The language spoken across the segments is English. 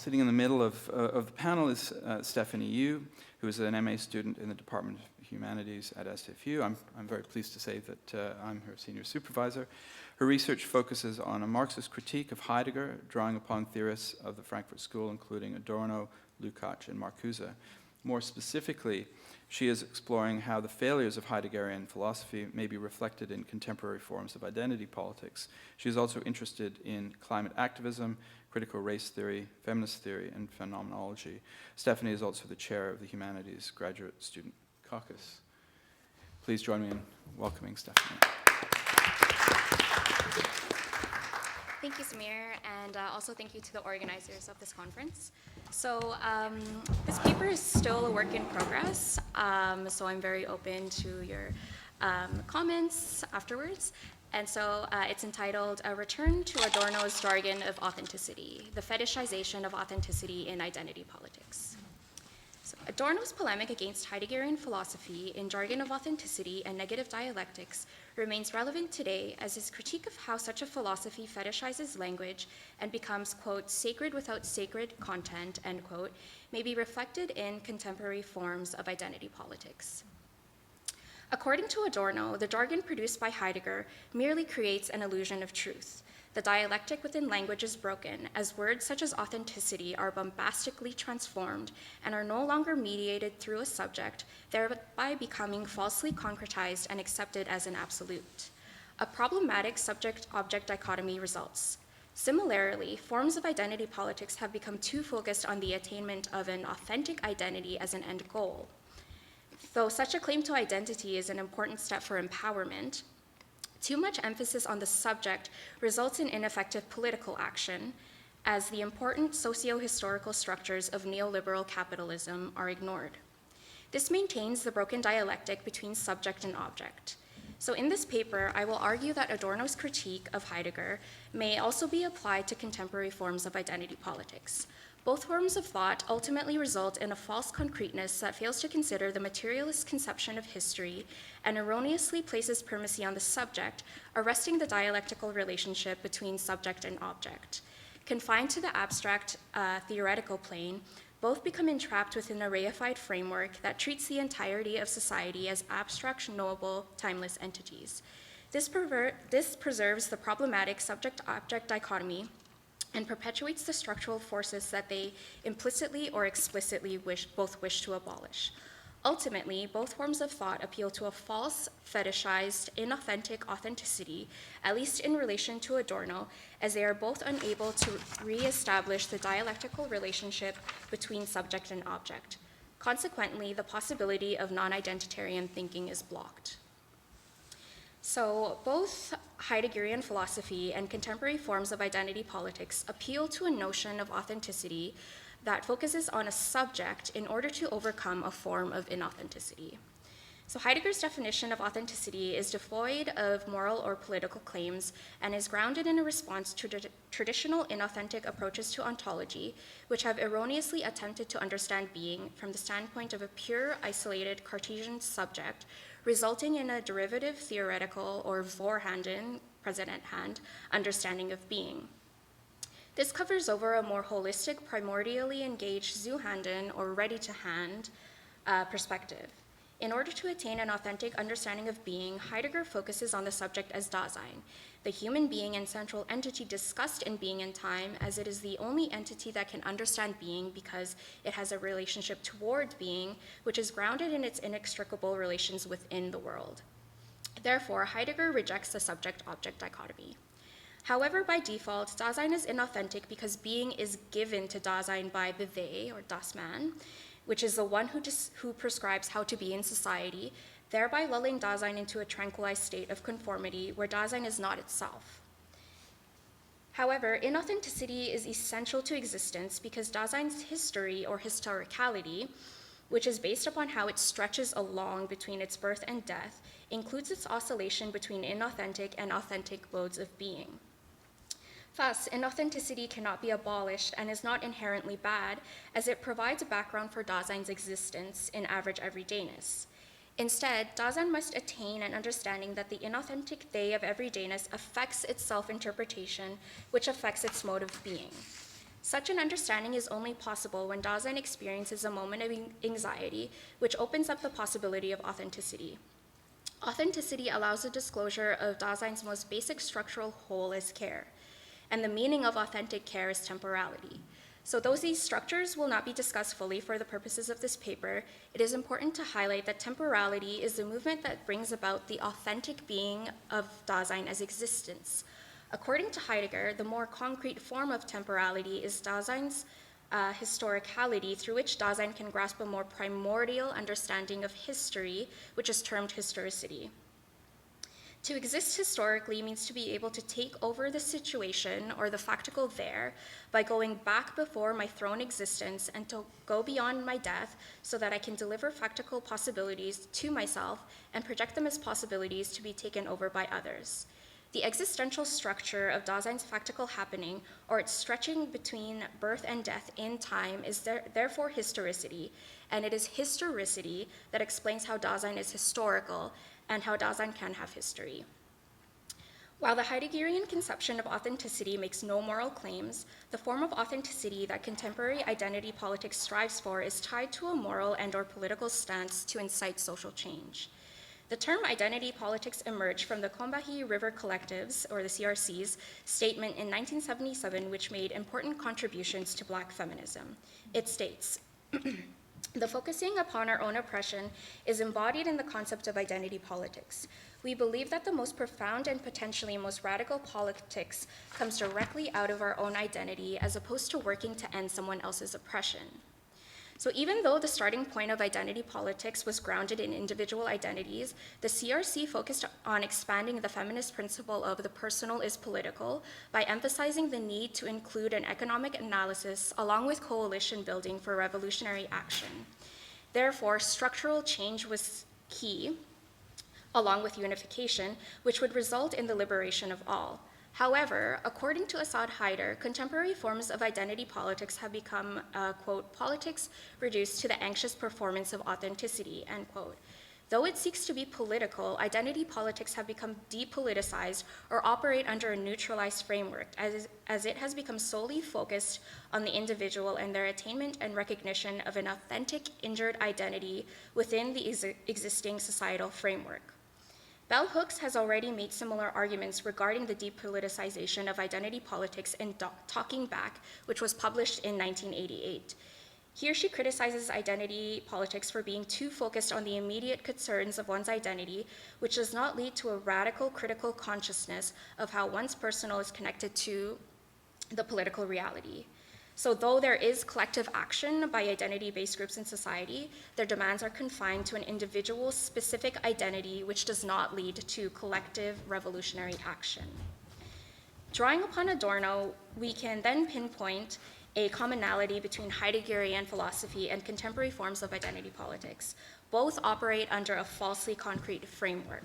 Sitting in the middle of the panel is Stephanie Yu, who is an MA student in the Department of Humanities at SFU. I'm very pleased to say that I'm her senior supervisor. Her research focuses on a Marxist critique of Heidegger, drawing upon theorists of the Frankfurt School, including Adorno, Lukács, and Marcuse. More specifically, she is exploring how the failures of Heideggerian philosophy may be reflected in contemporary forms of identity politics. She is also interested in climate activism, critical race theory, feminist theory, and phenomenology. Stephanie is also the chair of the Humanities Graduate Student Caucus. Please join me in welcoming Stephanie. Thank you, Samir, and also thank you to the organizers of this conference. So this paper is still a work in progress, so I'm very open to your comments afterwards. And so it's entitled, A Return to Adorno's Jargon of Authenticity, the Fetishization of Authenticity in Identity Politics. So Adorno's polemic against Heideggerian philosophy in jargon of authenticity and negative dialectics remains relevant today as his critique of how such a philosophy fetishizes language and becomes, quote, sacred without sacred content, end quote, may be reflected in contemporary forms of identity politics. According to Adorno, the jargon produced by Heidegger merely creates an illusion of truth. The dialectic within language is broken, as words such as authenticity are bombastically transformed and are no longer mediated through a subject, thereby becoming falsely concretized and accepted as an absolute. A problematic subject-object dichotomy results. Similarly, forms of identity politics have become too focused on the attainment of an authentic identity as an end goal. Though such a claim to identity is an important step for empowerment, too much emphasis on the subject results in ineffective political action, as the important socio-historical structures of neoliberal capitalism are ignored. This maintains the broken dialectic between subject and object. So in this paper, I will argue that Adorno's critique of Heidegger may also be applied to contemporary forms of identity politics. Both forms of thought ultimately result in a false concreteness that fails to consider the materialist conception of history and erroneously places primacy on the subject, arresting the dialectical relationship between subject and object. Confined to the abstract theoretical plane, both become entrapped within a reified framework that treats the entirety of society as abstract, knowable, timeless entities. This preserves the problematic subject-object dichotomy and perpetuates the structural forces that they implicitly or explicitly both wish to abolish. Ultimately, both forms of thought appeal to a false, fetishized, inauthentic authenticity, at least in relation to Adorno, as they are both unable to reestablish the dialectical relationship between subject and object. Consequently, the possibility of non-identitarian thinking is blocked. So both Heideggerian philosophy and contemporary forms of identity politics appeal to a notion of authenticity that focuses on a subject in order to overcome a form of inauthenticity. So Heidegger's definition of authenticity is devoid of moral or political claims and is grounded in a response to traditional inauthentic approaches to ontology, which have erroneously attempted to understand being from the standpoint of a pure, isolated Cartesian subject, resulting in a derivative theoretical or Vorhanden, present hand, understanding of being. This covers over a more holistic, primordially engaged Zuhanden or ready-to-hand perspective. In order to attain an authentic understanding of being, Heidegger focuses on the subject as Dasein, the human being and central entity discussed in Being and Time, as it is the only entity that can understand being because it has a relationship toward being, which is grounded in its inextricable relations within the world. Therefore, Heidegger rejects the subject-object dichotomy. However, by default, Dasein is inauthentic because being is given to Dasein by the they, or das Man, which is the one who prescribes how to be in society, thereby lulling Dasein into a tranquilized state of conformity where Dasein is not itself. However, inauthenticity is essential to existence because Dasein's history or historicality, which is based upon how it stretches along between its birth and death, includes its oscillation between inauthentic and authentic modes of being. Thus, inauthenticity cannot be abolished and is not inherently bad, as it provides a background for Dasein's existence in average everydayness. Instead, Dasein must attain an understanding that the inauthentic they of everydayness affects its self-interpretation, which affects its mode of being. Such an understanding is only possible when Dasein experiences a moment of anxiety, which opens up the possibility of authenticity. Authenticity allows the disclosure of Dasein's most basic structural whole as care, and the meaning of authentic care is temporality. So though these structures will not be discussed fully for the purposes of this paper, it is important to highlight that temporality is the movement that brings about the authentic being of Dasein as existence. According to Heidegger, the more concrete form of temporality is Dasein's historicality, through which Dasein can grasp a more primordial understanding of history, which is termed historicity. To exist historically means to be able to take over the situation or the factical there by going back before my throne existence and to go beyond my death so that I can deliver factical possibilities to myself and project them as possibilities to be taken over by others. The existential structure of Dasein's factical happening, or its stretching between birth and death in time, is therefore historicity, and it is historicity that explains how Dasein is historical and how Dasein can have history. While the Heideggerian conception of authenticity makes no moral claims, the form of authenticity that contemporary identity politics strives for is tied to a moral and/or political stance to incite social change. The term identity politics emerged from the Combahee River Collectives, or the CRC's, statement in 1977, which made important contributions to Black feminism. It states, "The focusing upon our own oppression is embodied in the concept of identity politics. We believe that the most profound and potentially most radical politics comes directly out of our own identity as opposed to working to end someone else's oppression." So even though the starting point of identity politics was grounded in individual identities, the CRC focused on expanding the feminist principle of the personal is political by emphasizing the need to include an economic analysis along with coalition building for revolutionary action. Therefore, structural change was key, along with unification, which would result in the liberation of all. However, according to Asad Haider, contemporary forms of identity politics have become, quote, politics reduced to the anxious performance of authenticity, end quote. Though it seeks to be political, identity politics have become depoliticized or operate under a neutralized framework, as it has become solely focused on the individual and their attainment and recognition of an authentic injured identity within the existing societal framework. Bell Hooks has already made similar arguments regarding the depoliticization of identity politics in Talking Back, which was published in 1988. Here she criticizes identity politics for being too focused on the immediate concerns of one's identity, which does not lead to a radical critical consciousness of how one's personal is connected to the political reality. So though there is collective action by identity-based groups in society, their demands are confined to an individual's specific identity, which does not lead to collective revolutionary action. Drawing upon Adorno, we can then pinpoint a commonality between Heideggerian philosophy and contemporary forms of identity politics. Both operate under a falsely concrete framework.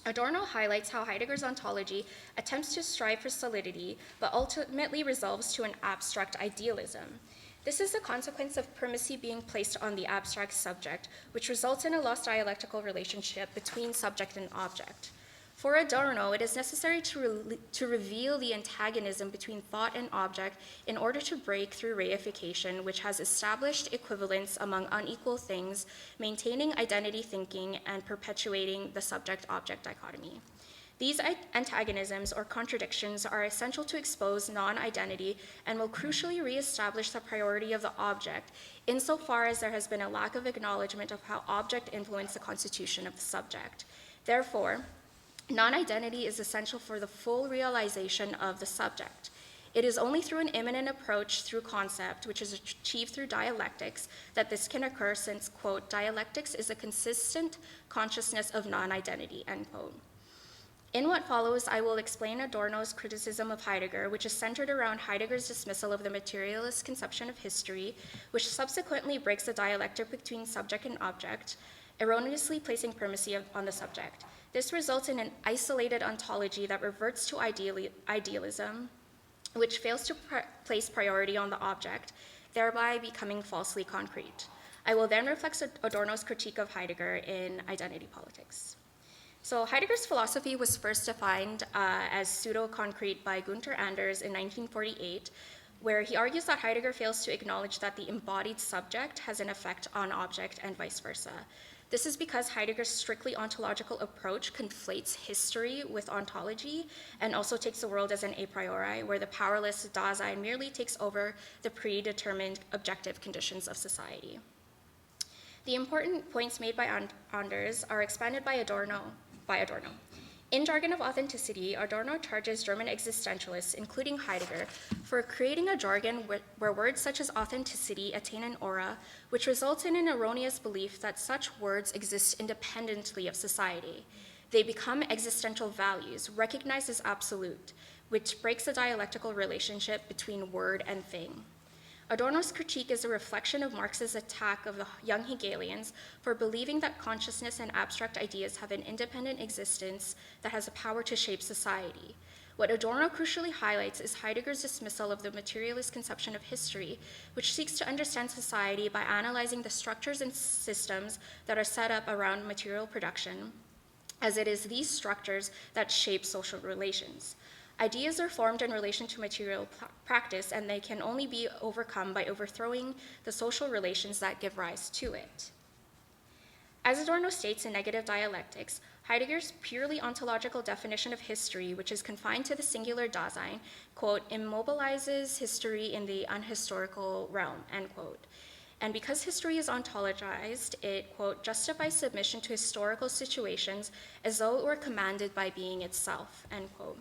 Adorno highlights how Heidegger's ontology attempts to strive for solidity, but ultimately resolves to an abstract idealism. This is a consequence of primacy being placed on the abstract subject, which results in a lost dialectical relationship between subject and object. For Adorno, it is necessary to reveal the antagonism between thought and object in order to break through reification, which has established equivalence among unequal things, maintaining identity thinking and perpetuating the subject-object dichotomy. These antagonisms or contradictions are essential to expose non-identity and will crucially reestablish the priority of the object, insofar as there has been a lack of acknowledgement of how object influenced the constitution of the subject. Therefore, non-identity is essential for the full realization of the subject. It is only through an immanent approach through concept, which is achieved through dialectics, that this can occur since, quote, dialectics is a consistent consciousness of non-identity, end quote. In what follows, I will explain Adorno's criticism of Heidegger, which is centered around Heidegger's dismissal of the materialist conception of history, which subsequently breaks the dialectic between subject and object, erroneously placing primacy on the subject. This results in an isolated ontology that reverts to idealism, which fails to place priority on the object, thereby becoming falsely concrete. I will then reflect Adorno's critique of Heidegger in Identity Politics. So Heidegger's philosophy was first defined as pseudo-concrete by Gunther Anders in 1948, where he argues that Heidegger fails to acknowledge that the embodied subject has an effect on object and vice versa. This is because Heidegger's strictly ontological approach conflates history with ontology and also takes the world as an a priori, where the powerless Dasein merely takes over the predetermined objective conditions of society. The important points made by Anders are expanded by Adorno. In Jargon of Authenticity, Adorno charges German existentialists, including Heidegger, for creating a jargon where words such as authenticity attain an aura, which results in an erroneous belief that such words exist independently of society. They become existential values, recognized as absolute, which breaks the dialectical relationship between word and thing. Adorno's critique is a reflection of Marx's attack of the young Hegelians for believing that consciousness and abstract ideas have an independent existence that has the power to shape society. What Adorno crucially highlights is Heidegger's dismissal of the materialist conception of history, which seeks to understand society by analyzing the structures and systems that are set up around material production, as it is these structures that shape social relations. Ideas are formed in relation to material practice, and they can only be overcome by overthrowing the social relations that give rise to it. As Adorno states in Negative Dialectics, Heidegger's purely ontological definition of history, which is confined to the singular Dasein, quote, immobilizes history in the unhistorical realm, end quote. And because history is ontologized, it, quote, justifies submission to historical situations as though it were commanded by being itself, end quote.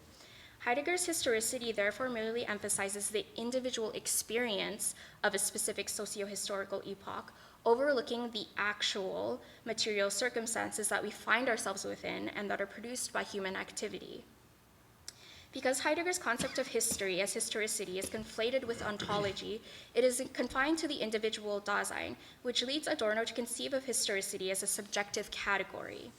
Heidegger's historicity therefore merely emphasizes the individual experience of a specific socio-historical epoch, overlooking the actual material circumstances that we find ourselves within and that are produced by human activity. Because Heidegger's concept of history as historicity is conflated with ontology, it is confined to the individual Dasein, which leads Adorno to conceive of historicity as a subjective category.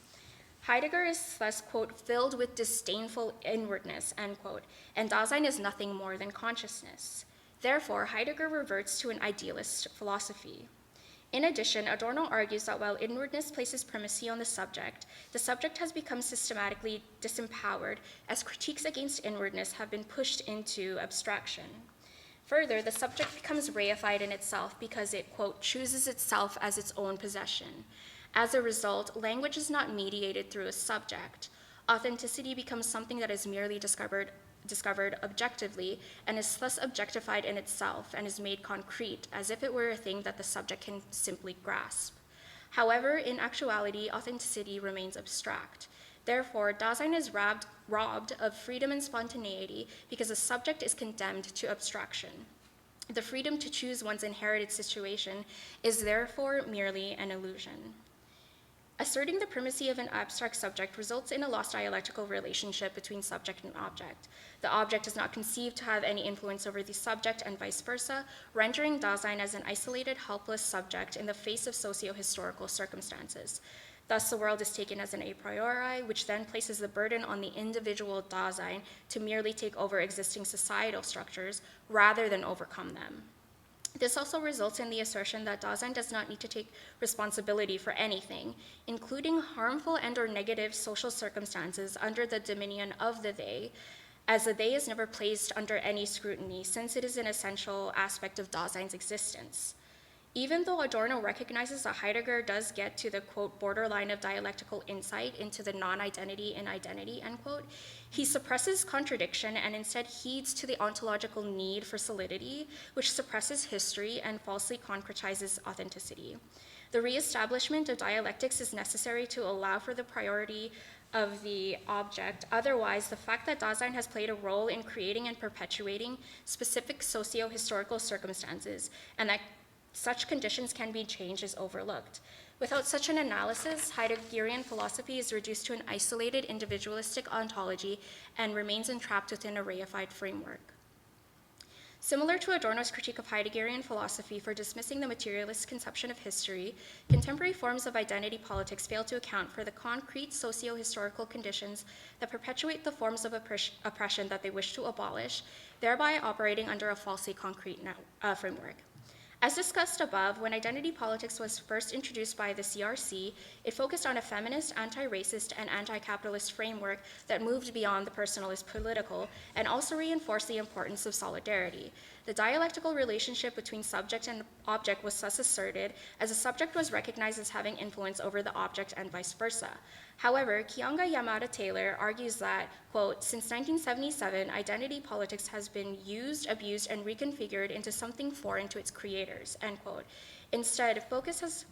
Heidegger is thus, quote, filled with disdainful inwardness, end quote, and Dasein is nothing more than consciousness. Therefore, Heidegger reverts to an idealist philosophy. In addition, Adorno argues that while inwardness places primacy on the subject has become systematically disempowered as critiques against inwardness have been pushed into abstraction. Further, the subject becomes reified in itself because it, quote, chooses itself as its own possession. As a result, language is not mediated through a subject. Authenticity becomes something that is merely discovered objectively and is thus objectified in itself and is made concrete as if it were a thing that the subject can simply grasp. However, in actuality, authenticity remains abstract. Therefore, Dasein is robbed of freedom and spontaneity because the subject is condemned to abstraction. The freedom to choose one's inherited situation is therefore merely an illusion. Asserting the primacy of an abstract subject results in a lost dialectical relationship between subject and object. The object is not conceived to have any influence over the subject and vice versa, rendering Dasein as an isolated, helpless subject in the face of socio-historical circumstances. Thus, the world is taken as an a priori, which then places the burden on the individual Dasein to merely take over existing societal structures rather than overcome them. This also results in the assertion that Dasein does not need to take responsibility for anything, including harmful and or negative social circumstances under the dominion of the they, as the they is never placed under any scrutiny since it is an essential aspect of Dasein's existence. Even though Adorno recognizes that Heidegger does get to the, quote, borderline of dialectical insight into the non-identity in identity, end quote, he suppresses contradiction and instead heeds to the ontological need for solidity, which suppresses history and falsely concretizes authenticity. The reestablishment of dialectics is necessary to allow for the priority of the object. Otherwise, the fact that Dasein has played a role in creating and perpetuating specific socio-historical circumstances and that such conditions can be changed is overlooked. Without such an analysis, Heideggerian philosophy is reduced to an isolated individualistic ontology and remains entrapped within a reified framework. Similar to Adorno's critique of Heideggerian philosophy for dismissing the materialist conception of history, contemporary forms of identity politics fail to account for the concrete socio-historical conditions that perpetuate the forms of oppression that they wish to abolish, thereby operating under a falsely concrete framework. As discussed above, when identity politics was first introduced by the CRC, it focused on a feminist, anti-racist, and anti-capitalist framework that moved beyond the personalist political and also reinforced the importance of solidarity. The dialectical relationship between subject and object was thus asserted, as the subject was recognized as having influence over the object and vice versa. However, Kiyonga-Yamada-Taylor argues that, quote, since 1977, identity politics has been used, abused, and reconfigured into something foreign to its creators, end quote. Instead, focus has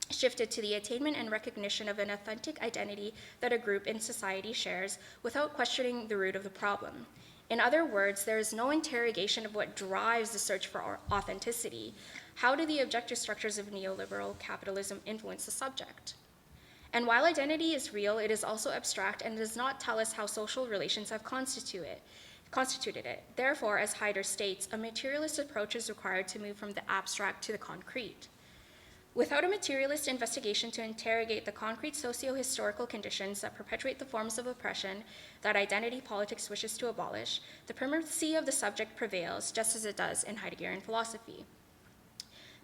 shifted to the attainment and recognition of an authentic identity that a group in society shares without questioning the root of the problem. In other words, there is no interrogation of what drives the search for authenticity. How do the objective structures of neoliberal capitalism influence the subject? And while identity is real, it is also abstract and does not tell us how social relations have constituted it. Therefore, as Heidegger states, a materialist approach is required to move from the abstract to the concrete. Without a materialist investigation to interrogate the concrete socio-historical conditions that perpetuate the forms of oppression that identity politics wishes to abolish, the primacy of the subject prevails, just as it does in Heideggerian philosophy.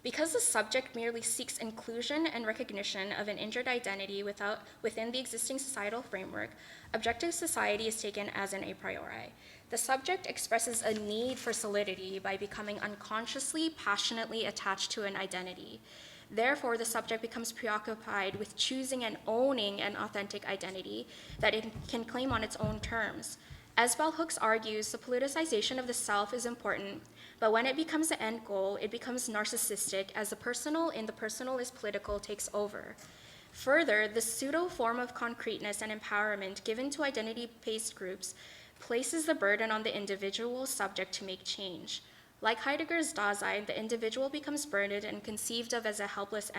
Because the subject merely seeks inclusion and recognition of an injured identity within the existing societal framework, objective society is taken as an a priori. The subject expresses a need for solidity by becoming unconsciously, passionately attached to an identity. Therefore, the subject becomes preoccupied with choosing and owning an authentic identity that it can claim on its own terms. As Bell Hooks argues, the politicization of the self is important, but when it becomes the end goal, it becomes narcissistic as the personal in the personal is political takes over. Further, the pseudo form of concreteness and empowerment given to identity-based groups places the burden on the individual subject to make change. Like Heidegger's Dasein, the individual becomes burdened and conceived of as a helpless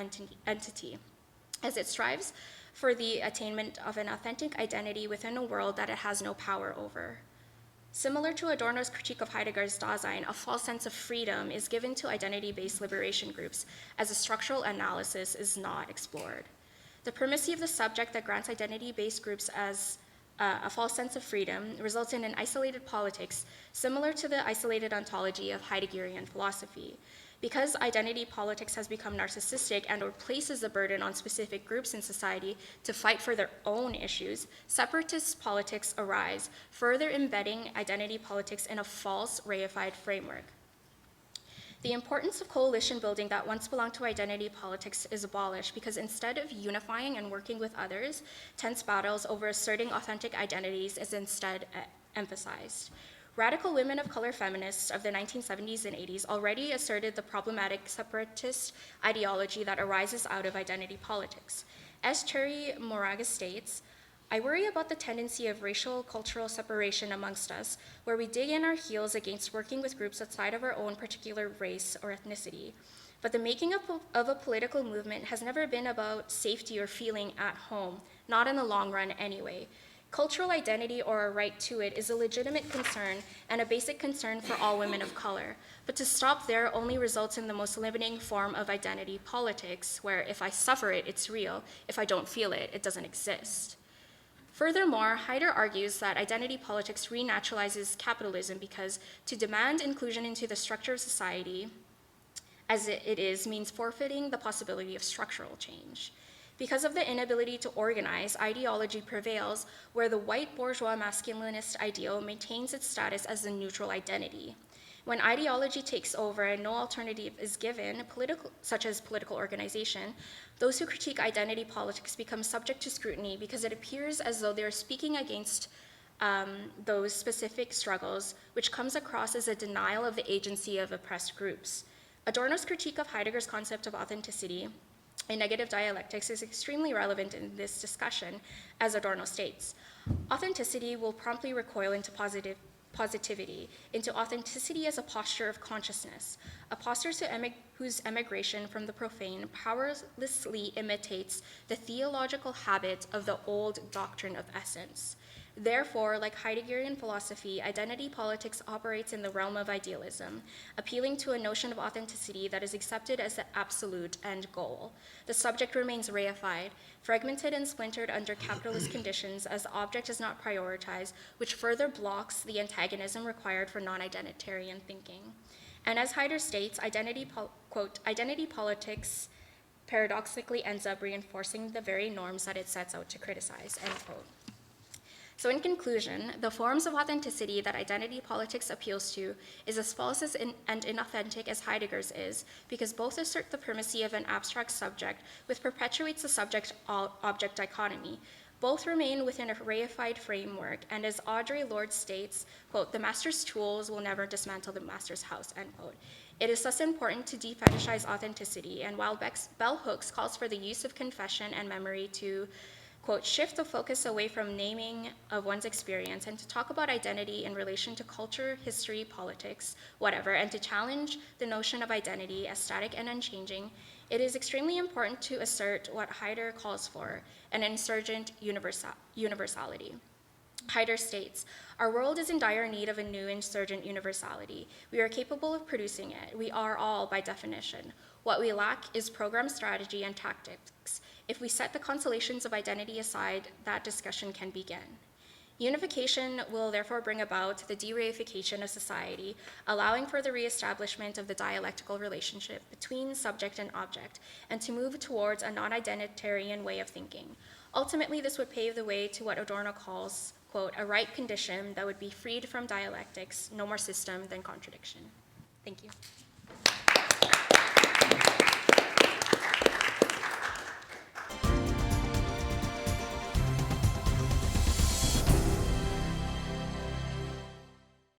entity, as it strives for the attainment of an authentic identity within a world that it has no power over. Similar to Adorno's critique of Heidegger's Dasein, a false sense of freedom is given to identity-based liberation groups, as a structural analysis is not explored. The primacy of the subject that grants identity-based groups as a false sense of freedom results in an isolated politics, similar to the isolated ontology of Heideggerian philosophy. Because identity politics has become narcissistic and or places the burden on specific groups in society to fight for their own issues, separatist politics arise, further embedding identity politics in a false, reified framework. The importance of coalition building that once belonged to identity politics is abolished because instead of unifying and working with others, tense battles over asserting authentic identities is instead emphasized. Radical women of color feminists of the 1970s and 80s already asserted the problematic separatist ideology that arises out of identity politics. As Cherry Moraga states, I worry about the tendency of racial cultural separation amongst us, where we dig in our heels against working with groups outside of our own particular race or ethnicity. But the making of a political movement has never been about safety or feeling at home, not in the long run anyway. Cultural identity or a right to it is a legitimate concern and a basic concern for all women of color. But to stop there only results in the most limiting form of identity politics, where if I suffer it, it's real. If I don't feel it, it doesn't exist. Furthermore, Heidegger argues that identity politics renaturalizes capitalism because to demand inclusion into the structure of society as it is means forfeiting the possibility of structural change. Because of the inability to organize, ideology prevails where the white bourgeois masculinist ideal maintains its status as a neutral identity. When ideology takes over and no alternative is given, such as political organization, those who critique identity politics become subject to scrutiny because it appears as though they are speaking against those specific struggles, which comes across as a denial of the agency of oppressed groups. Adorno's critique of Heidegger's concept of authenticity in negative dialectics is extremely relevant in this discussion, as Adorno states. Authenticity will promptly recoil into positivity, into authenticity as a posture of consciousness, a posture whose emigration from the profane powerlessly imitates the theological habit of the old doctrine of essence. Therefore, like Heideggerian philosophy, identity politics operates in the realm of idealism, appealing to a notion of authenticity that is accepted as the absolute end goal. The subject remains reified, fragmented and splintered under capitalist conditions as the object is not prioritized, which further blocks the antagonism required for non-identitarian thinking. And as Heidegger states, quote, identity politics paradoxically ends up reinforcing the very norms that it sets out to criticize, end quote. So in conclusion, the forms of authenticity that identity politics appeals to is as false and inauthentic as Heidegger's is, because both assert the primacy of an abstract subject, which perpetuates the subject-object dichotomy. Both remain within a reified framework, and as Audre Lorde states, quote, "The master's tools will never dismantle the master's house," end quote. It is thus important to defetishize authenticity, and while Bell Hooks calls for the use of confession and memory to, quote, "shift the focus away from naming of one's experience and to talk about identity in relation to culture, history, politics, whatever, and to challenge the notion of identity as static and unchanging," it is extremely important to assert what Heidegger calls for, an insurgent universality. Heidegger states, "Our world is in dire need of a new insurgent universality. We are capable of producing it. We are all, by definition. What we lack is program strategy and tactics. If we set the consolations of identity aside, that discussion can begin." Unification will therefore bring about the de-reification of society, allowing for the reestablishment of the dialectical relationship between subject and object, and to move towards a non-identitarian way of thinking. Ultimately, this would pave the way to what Adorno calls, quote, "a right condition that would be freed from dialectics, no more system than contradiction." Thank you.